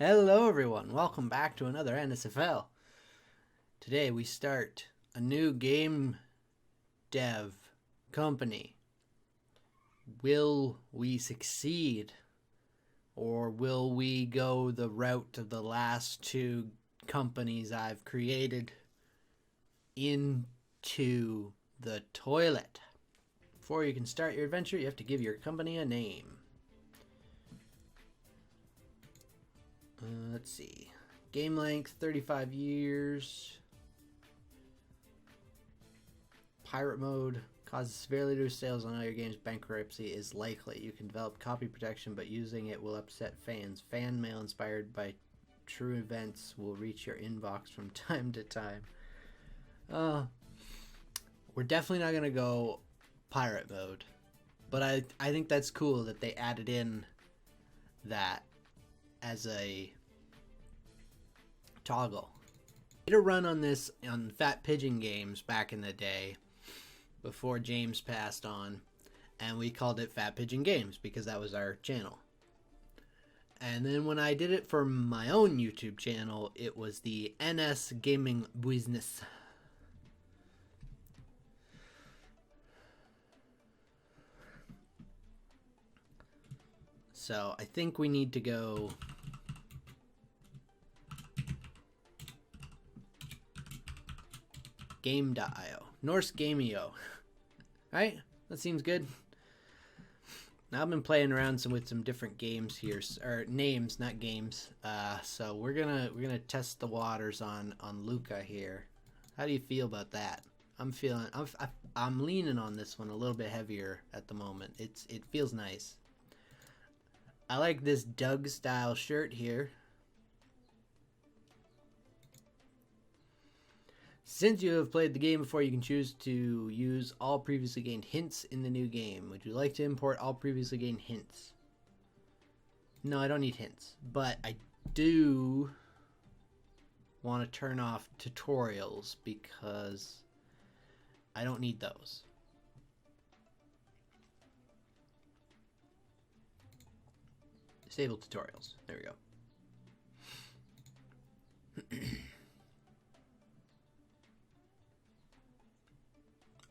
Hello everyone, welcome back to another NSFL. Today we start a new game dev company. Will we succeed? Or will we go the route of the last two companies I've created into the toilet? Before you can start your adventure, you have to give your company a name. Let's see. Game length, 35 years. Pirate mode. Causes severely reduced sales on all your games. Bankruptcy is likely. You can develop copy protection, but using it will upset fans. Fan mail inspired by true events will reach your inbox from time to time. We're definitely not going to go pirate mode. But I think that's cool that they added in that as a toggle. I did a run on this on Fat Pigeon Games back in the day before James passed on, and we called it Fat Pigeon Games because that was our channel. And then when I did it for my own YouTube channel, it was the NS Gaming Business. So I think we need to go Game.io. Norse Game.io. Right? That seems good. Now I've been playing around with some different games here, or names, not games. So we're gonna test the waters on Luca here. How do you feel about that? I'm leaning on this one a little bit heavier at the moment. It feels nice. I like this Doug style shirt here. Since you have played the game before, you can choose to use all previously gained hints in the new game. Would you like to import all previously gained hints? No, I don't need hints, but I do want to turn off tutorials because I don't need those. Disable tutorials. There we go.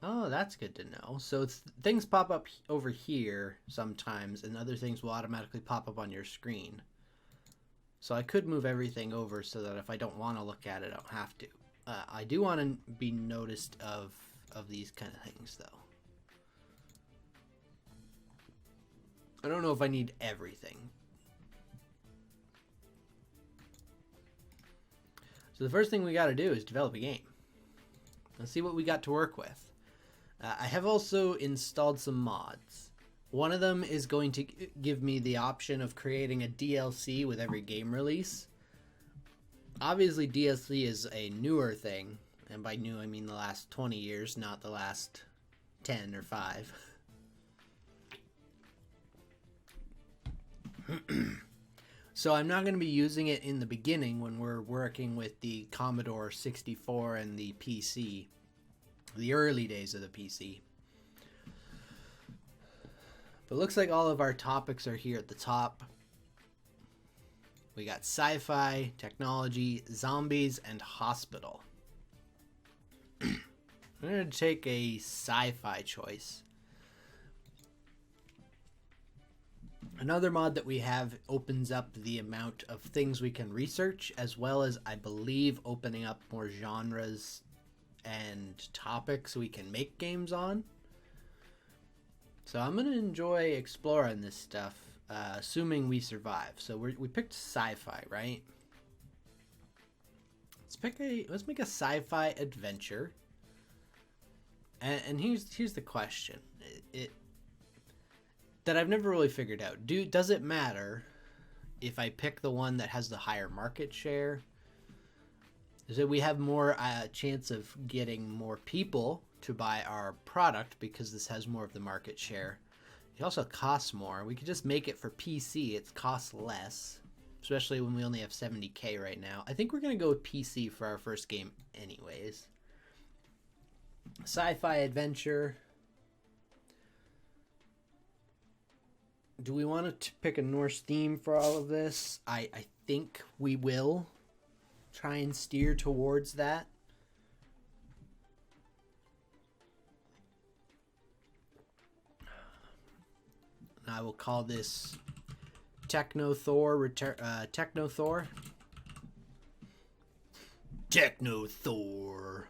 Oh, that's good to know. So things pop up over here sometimes, and other things will automatically pop up on your screen. So I could move everything over so that if I don't want to look at it, I don't have to. I do want to be noticed of these kind of things, though. I don't know if I need everything. So the first thing we got to do is develop a game. Let's see what we got to work with. I have also installed some mods. One of them is going to give me the option of creating a DLC with every game release. Obviously, DLC is a newer thing, and by new I mean the last 20 years, not the last 10 or 5. So I'm not going to be using it in the beginning when we're working with the Commodore 64 and the PC. The early days of the PC. But it looks like all of our topics are here at the top. We got sci-fi, technology, zombies, and hospital. I'm going to take a sci-fi choice. Another mod that we have opens up the amount of things we can research, as well as, I believe, opening up more genres and topics we can make games on. So I'm going to enjoy exploring this stuff, assuming we survive. So we picked sci-fi, right? Let's make a sci-fi adventure. And here's the question. That I've never really figured out. Does it matter if I pick the one that has the higher market share? So we have more chance of getting more people to buy our product because this has more of the market share. It also costs more. We could just make it for PC. It costs less, especially when we only have 70K right now. I think we're going to go with PC for our first game anyways. Sci-fi adventure. Do we want to pick a Norse theme for all of this? I think we will try and steer towards that. I will call this Techno Thor. Techno Thor. Techno Thor.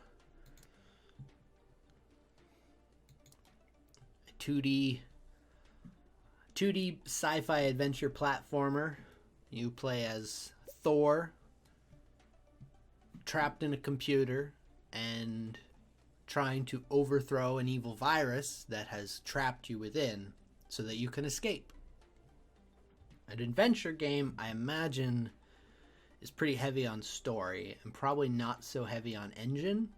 2D sci-fi adventure platformer. You play as Thor, trapped in a computer and trying to overthrow an evil virus that has trapped you within so that you can escape. An adventure game, I imagine, is pretty heavy on story and probably not so heavy on engine.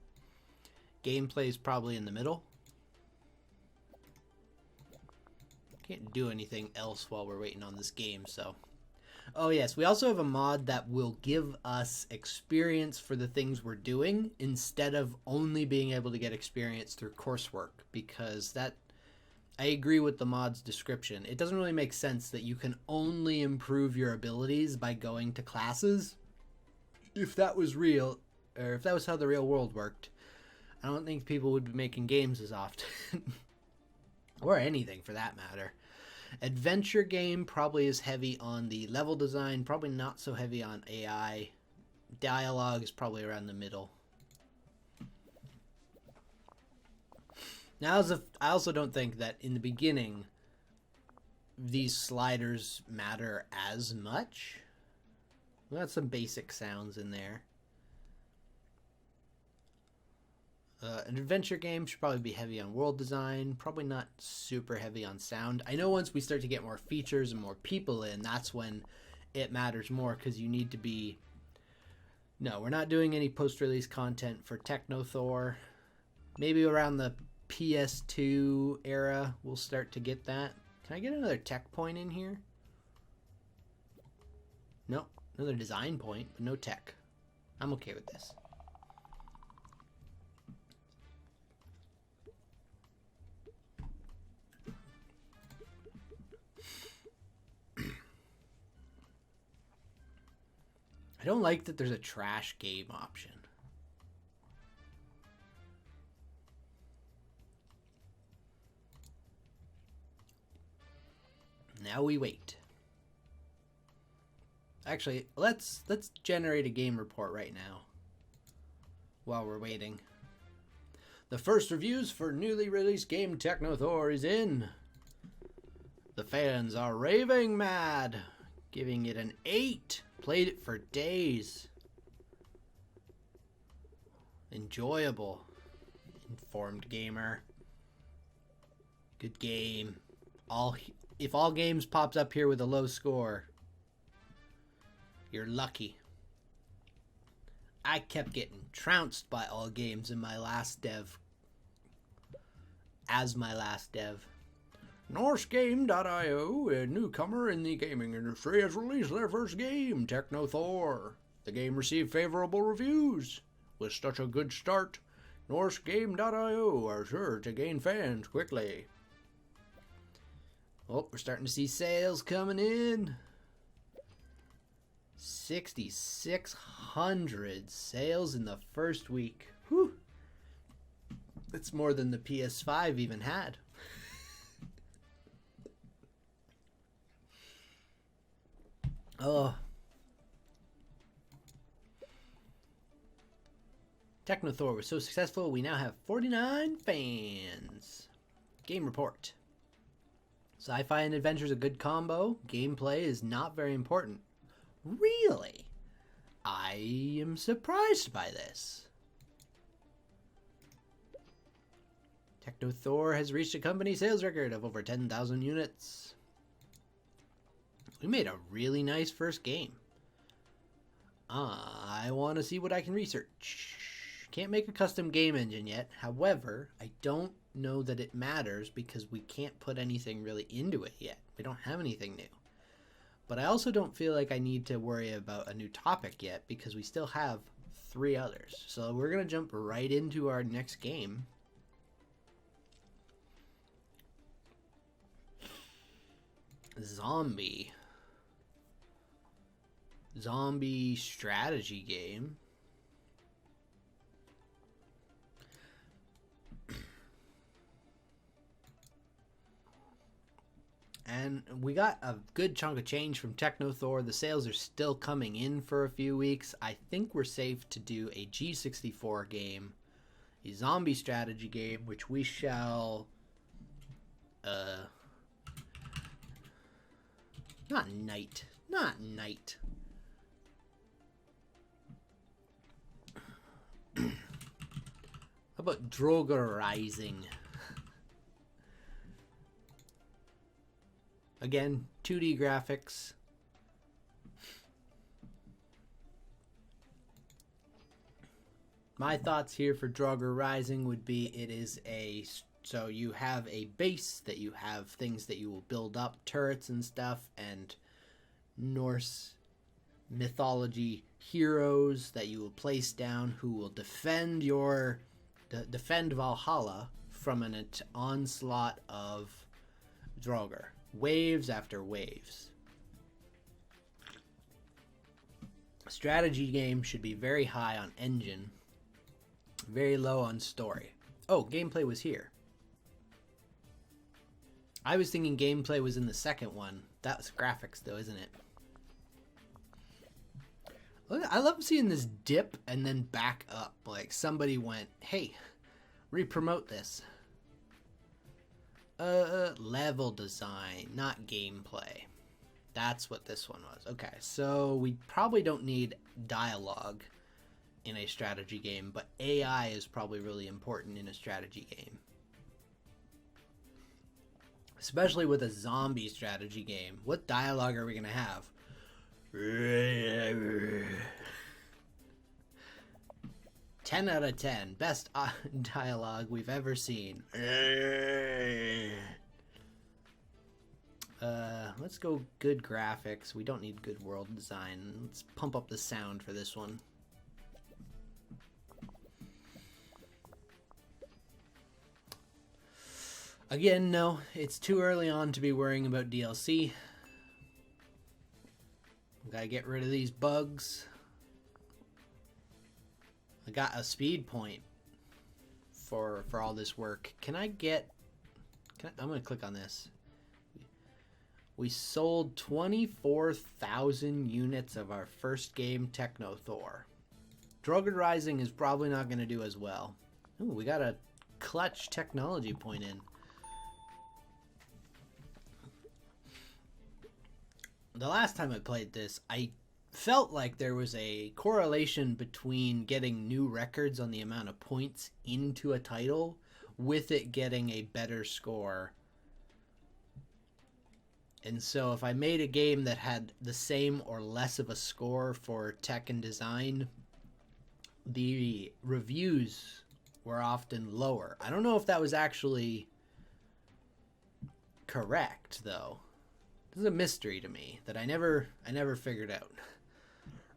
Gameplay is probably in the middle. Can't do anything else while we're waiting on this game, so. Oh yes, we also have a mod that will give us experience for the things we're doing instead of only being able to get experience through coursework, because that, I agree with the mod's description. It doesn't really make sense that you can only improve your abilities by going to classes. If that was real, or if that was how the real world worked, I don't think people would be making games as often. Or anything for that matter. Adventure game probably is heavy on the level design, probably not so heavy on AI. Dialogue is probably around the middle. Now, I also don't think that in the beginning these sliders matter as much. We got some basic sounds in there. An adventure game should probably be heavy on world design, probably not super heavy on sound. I know once we start to get more features and more people in, that's when it matters more, because you need to be... No, we're not doing any post-release content for Techno Thor. Maybe around the PS2 era we'll start to get that. Can I get another tech point in here? No, another design point, but no tech. I'm okay with this. I don't like that there's a trash game option. Now we wait. Actually, let's generate a game report right now while we're waiting. The first reviews for newly released game Techno Thor is in. The fans are raving mad, giving it an 8. Played it for days. Enjoyable. Informed gamer. Good game. If all games pops up here with a low score, you're lucky. I kept getting trounced by all games in my last dev. As my last dev. NorseGame.io, a newcomer in the gaming industry, has released their first game, Techno Thor. The game received favorable reviews. With such a good start, NorseGame.io are sure to gain fans quickly. Oh, we're starting to see sales coming in. 6,600 sales in the first week. Whew. That's more than the PS5 even had. Oh. Techno Thor was so successful, we now have 49 fans. Game report. Sci-fi and adventure is a good combo. Gameplay is not very important. Really? I am surprised by this. Techno Thor has reached a company sales record of over 10,000 units. We made a really nice first game. I want to see what I can research. Can't make a custom game engine yet. However, I don't know that it matters because we can't put anything really into it yet. We don't have anything new. But I also don't feel like I need to worry about a new topic yet because we still have 3 others. So we're going to jump right into our next game. Zombie strategy game. And we got a good chunk of change from Techno Thor. The sales are still coming in for a few weeks. I think we're safe to do a G64 game, a zombie strategy game, which we shall not night. How about Droger Rising? Again, 2D graphics. My thoughts here for Droger Rising would be so you have a base that you have things that you will build up, turrets and stuff, and Norse mythology heroes that you will place down who will defend Valhalla from an onslaught of Droger. Waves after waves. A strategy game should be very high on engine, very low on story. Oh, gameplay was here. I was thinking gameplay was in the second one. That's graphics though, isn't it? I love seeing this dip and then back up. Like somebody went, hey, re-promote this. Level design, not gameplay. That's what this one was. Okay, so we probably don't need dialogue in a strategy game, but AI is probably really important in a strategy game. Especially with a zombie strategy game. What dialogue are we going to have? 10 out of 10. Best dialogue we've ever seen. Let's go good graphics. We don't need good world design. Let's pump up the sound for this one. Again, no, it's too early on to be worrying about DLC. Gotta get rid of these bugs. I got a speed point for all this work. I'm gonna click on this. We sold 24,000 units of our first game, Techno Thor. Droger Rising is probably not gonna do as well. Ooh, we got a clutch technology point in. The last time I played this, I felt like there was a correlation between getting new records on the amount of points into a title with it getting a better score. And so if I made a game that had the same or less of a score for tech and design, the reviews were often lower. I don't know if that was actually correct, though. This is a mystery to me that I never figured out.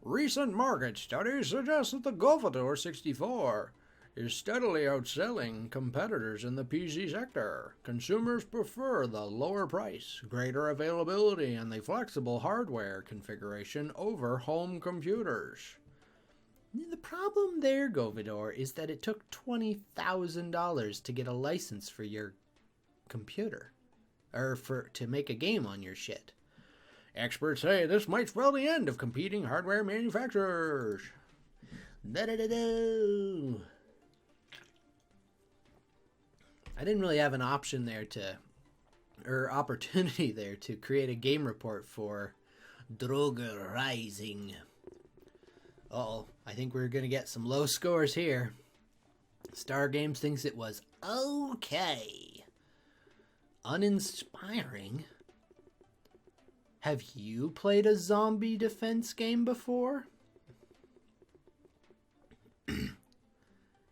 Recent market studies suggest that the Commodore 64 is steadily outselling competitors in the PC sector. Consumers prefer the lower price, greater availability, and the flexible hardware configuration over home computers. The problem there, Govidor, is that it took $20,000 to get a license for your computer. Or to make a game on your shit. Experts say this might spell the end of competing hardware manufacturers. Da-da-da-da. I didn't really have an option there opportunity there to create a game report for Droger Rising. Uh-oh, I think we're going to get some low scores here. Star Games thinks it was okay. Uninspiring? Have you played a zombie defense game before?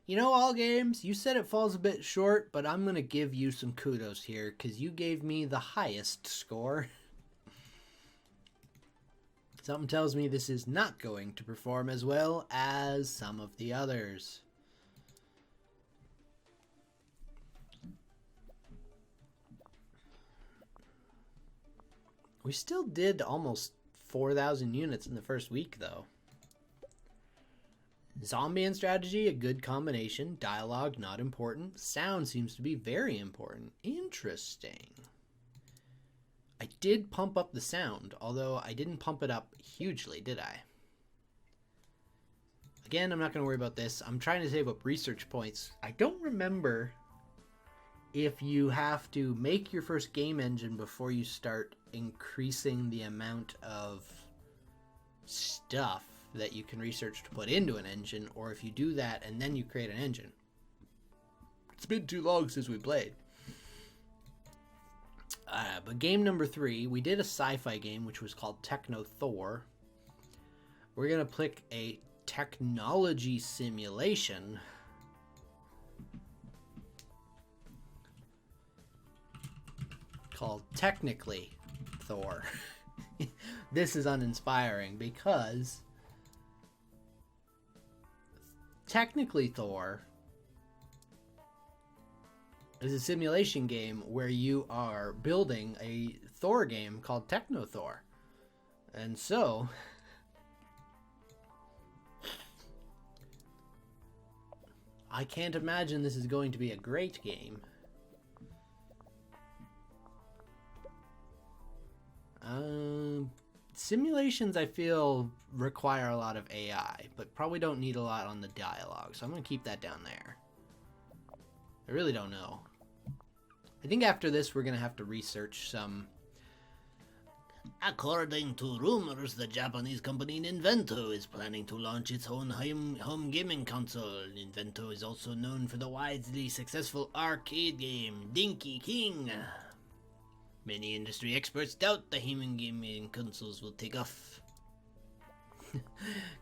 You know, All Games, you said it falls a bit short, but I'm going to give you some kudos here because you gave me the highest score. Something tells me this is not going to perform as well as some of the others. We still did almost 4,000 units in the first week, though. Zombie and strategy, a good combination. Dialogue, not important. Sound seems to be very important. Interesting. I did pump up the sound, although I didn't pump it up hugely, did I? Again, I'm not going to worry about this. I'm trying to save up research points. I don't remember if you have to make your first game engine before you start increasing the amount of stuff that you can research to put into an engine, or if you do that and then you create an engine. It's been too long since we played. But game number 3, we did a sci-fi game which was called Techno Thor. We're going to pick a technology simulation called Technically Thor. This is uninspiring because Technically Thor is a simulation game where you are building a Thor game called Techno Thor. And so I can't imagine this is going to be a great game. Simulations, I feel, require a lot of AI, but probably don't need a lot on the dialogue, so I'm going to keep that down there. I really don't know. I think after this, we're going to have to research some. According to rumors, the Japanese company Invento is planning to launch its own home gaming console. Invento is also known for the widely successful arcade game Dinky King. Many industry experts doubt the home gaming consoles will take off.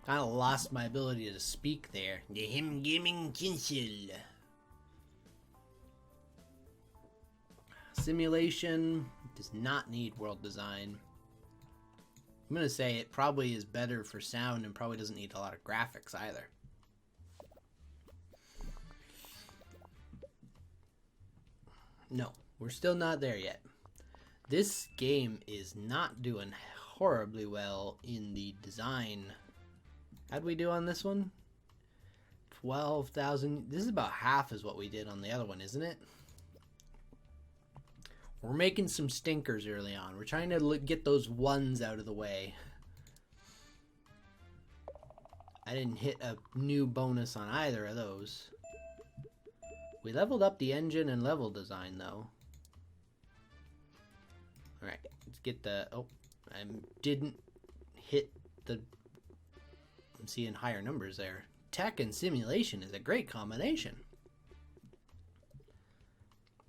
Kind of lost my ability to speak there. The home gaming console. Simulation does not need world design. I'm going to say it probably is better for sound and probably doesn't need a lot of graphics either. No, we're still not there yet. This game is not doing horribly well in the design. How'd we do on this one? 12,000. This is about half as what we did on the other one, isn't it? We're making some stinkers early on. We're trying to get those ones out of the way. I didn't hit a new bonus on either of those. We leveled up the engine and level design, though. Alright, let's get the... Oh, I didn't hit the... I'm seeing higher numbers there. Tech and simulation is a great combination.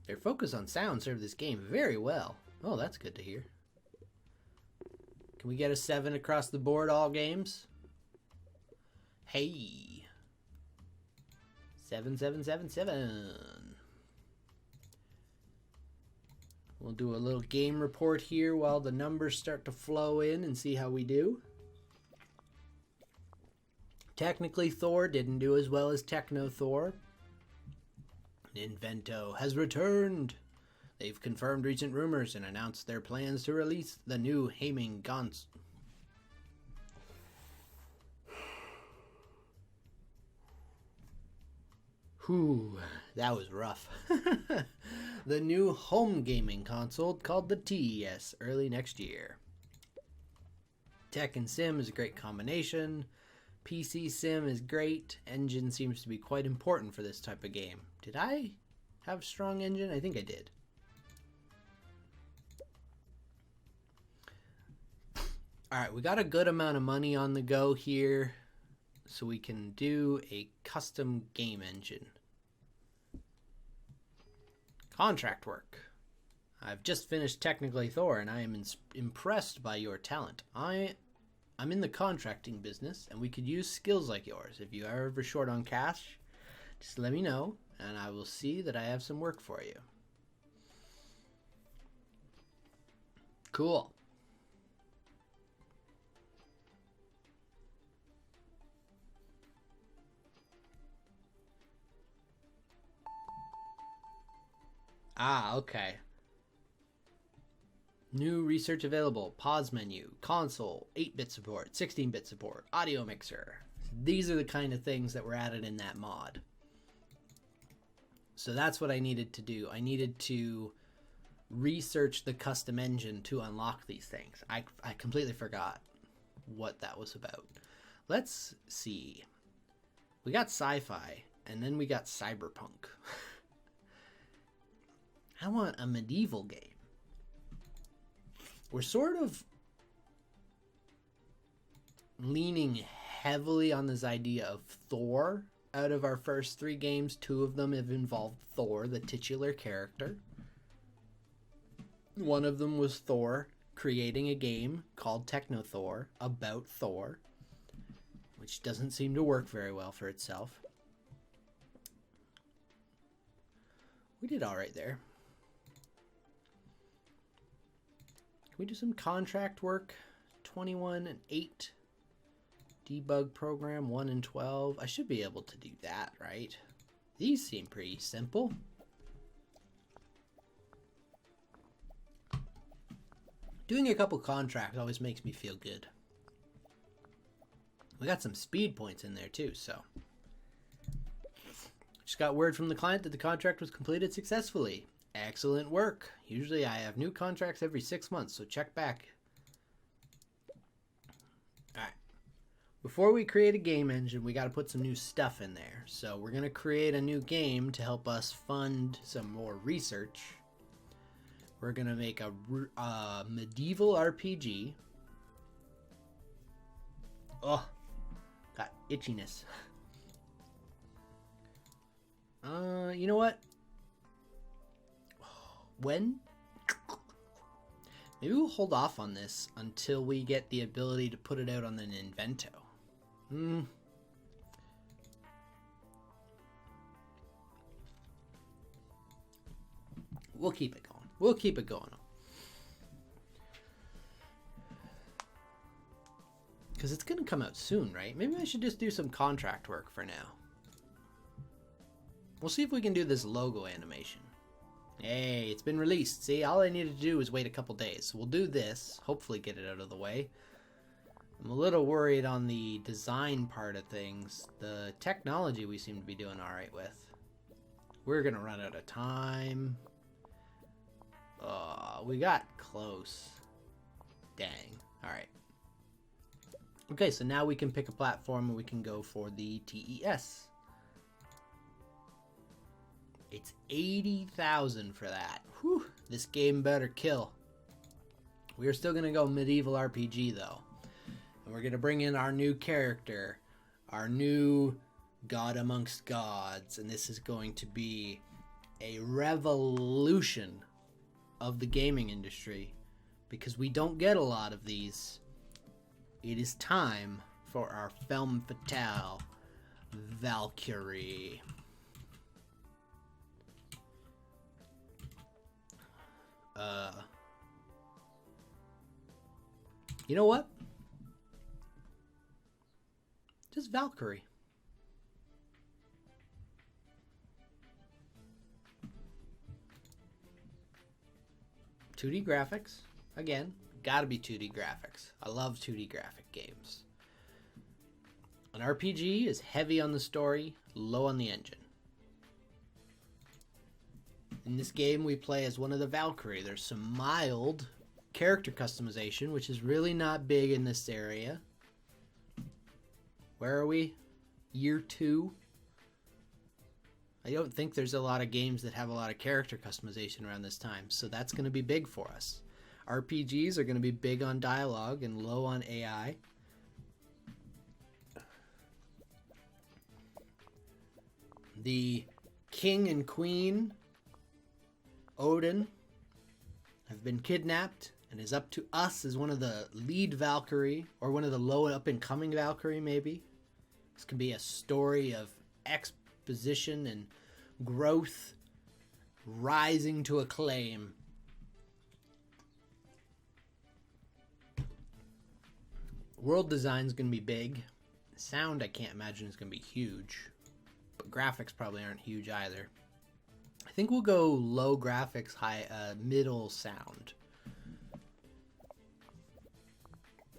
Their focus on sound served this game very well. Oh, that's good to hear. Can we get a 7 across the board all games? Hey. 7777. We'll do a little game report here while the numbers start to flow in and see how we do. Technically, Thor didn't do as well as Techno Thor. Invento has returned. They've confirmed recent rumors and announced their plans to release the new gaming console. Whew, that was rough. The new home gaming console called the TES early next year. Tech and Sim is a great combination. PC Sim is great. Engine seems to be quite important for this type of game. Did I have strong engine? I think I did. Alright, we got a good amount of money on the go here, so we can do a custom game engine. Contract work. I've just finished Technically Thor, and I am impressed by your talent. I'm in the contracting business, and we could use skills like yours. If you are ever short on cash, just let me know, and I will see that I have some work for you. Cool. Ah, okay. New research available. Pause menu. Console. 8-bit support. 16-bit support. Audio mixer. These are the kind of things that were added in that mod. So that's what I needed to do. I needed to research the custom engine to unlock these things. I completely forgot what that was about. Let's see. We got sci-fi, and then we got cyberpunk. I want a medieval game. We're sort of leaning heavily on this idea of Thor. Out of our first 3 games, 2 of them have involved Thor, the titular character. One of them was Thor creating a game called Techno Thor about Thor, which doesn't seem to work very well for itself. We did all right there. Can we do some contract work? 21 and 8. Debug program 1 and 12. I should be able to do that, right? These seem pretty simple. Doing a couple contracts always makes me feel good. We got some speed points in there too, so. Just got word from the client that the contract was completed successfully. Excellent work. Usually I have new contracts every 6 months, so check back. Alright. Before we create a game engine, we got to put some new stuff in there. So we're going to create a new game to help us fund some more research. We're going to make a medieval RPG. Oh, got itchiness. You know what? Maybe we'll hold off on this until we get the ability to put it out on an Invento. We'll keep it going. We'll keep it going. Because it's going to come out soon, right? Maybe I should just do some contract work for now. We'll see if we can do this logo animation. Hey, it's been released. See, all I needed to do was wait a couple days. So we'll do this, hopefully get it out of the way. I'm a little worried on the design part of things. The technology we seem to be doing all right with. We're going to run out of time. We got close. Dang. All right. Okay, so now we can pick a platform and we can go for the TES. It's 80,000 for that. Whew, this game better kill. We're still going to go medieval RPG though. And we're going to bring in our new character, our new god amongst gods, and this is going to be a revolution of the gaming industry because we don't get a lot of these. It is time for our femme fatale, Valkyrie. You know what? Just Valkyrie. $2D graphics. Again, gotta be 2D graphics. I love 2D graphic games. An RPG is heavy on the story, low on the engine. In this game, we play as one of the Valkyrie. There's some mild character customization, which is really not big in this area. Where are we? Year 2. I don't think there's a lot of games that have a lot of character customization around this time, so that's going to be big for us. RPGs are going to be big on dialogue and low on AI. The king and queen, Odin, have been kidnapped and is up to us as one of the lead Valkyrie, or one of the low up-and-coming Valkyrie, maybe. This could be a story of exposition and growth, rising to acclaim. World design is going to be big. Sound, I can't imagine is going to be huge. But graphics probably aren't huge either. I think we'll go low graphics, high, middle sound.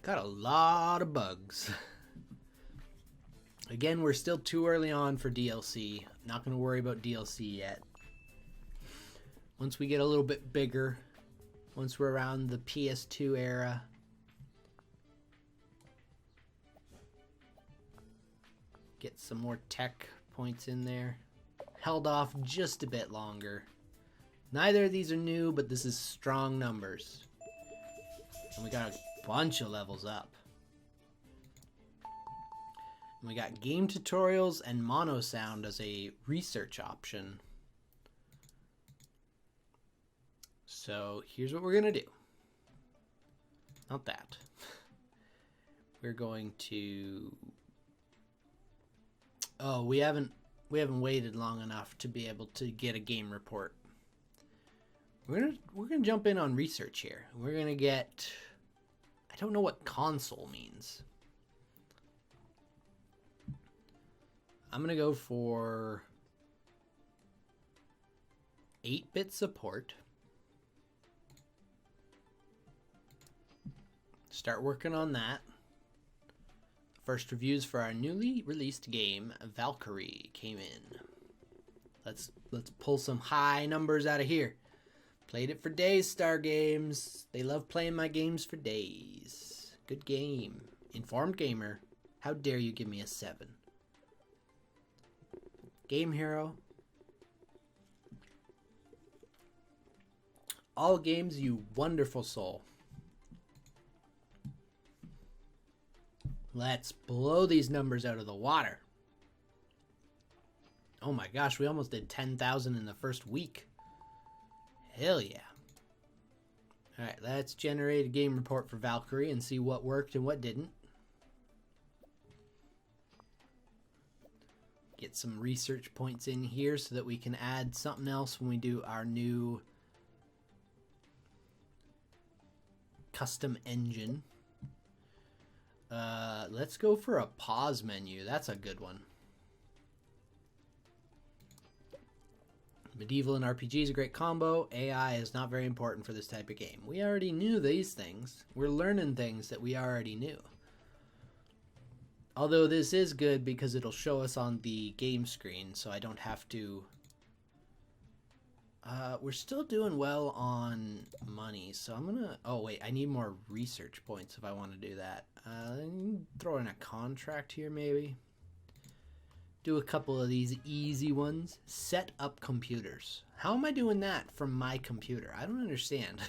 Got a lot of bugs. Again, we're still too early on for DLC. Not going to worry about DLC yet. Once we get a little bit bigger, once we're around the PS2 era, get some more tech points in there. Held off just a bit longer. Neither of these are new, but this is strong numbers. And we got a bunch of levels up. And we got game tutorials and mono sound as a research option. So here's what we're gonna do. Not that. We're going to... Oh, we haven't waited long enough to be able to get a game report. We're gonna jump in on research here. We're gonna get... I don't know what console means. I'm gonna go for 8-bit support. Start working on that. First reviews for our newly released game, Valkyrie, came in. Let's pull some high numbers out of here. Played it for days, Star Games. They love playing my games for days. Good game. Informed Gamer. How dare you give me a 7? Game Hero. All games, you wonderful soul. Let's blow these numbers out of the water. Oh my gosh, we almost did 10,000 in the first week. Hell yeah. Alright, let's generate a game report for Valkyrie and see what worked and what didn't. Get some research points in here so that we can add something else when we do our new custom engine. Let's go for a pause menu. That's a good one. Medieval and RPG is a great combo. AI is not very important for this type of game. We already knew these things. We're learning things that we already knew. Although this is good because it'll show us on the game screen, so I don't have to... we're still doing well on money, so I'm gonna... Oh, wait, I need more research points if I want to do that. Throw in a contract here, maybe. Do a couple of these easy ones. Set up computers. How am I doing that from my computer? I don't understand.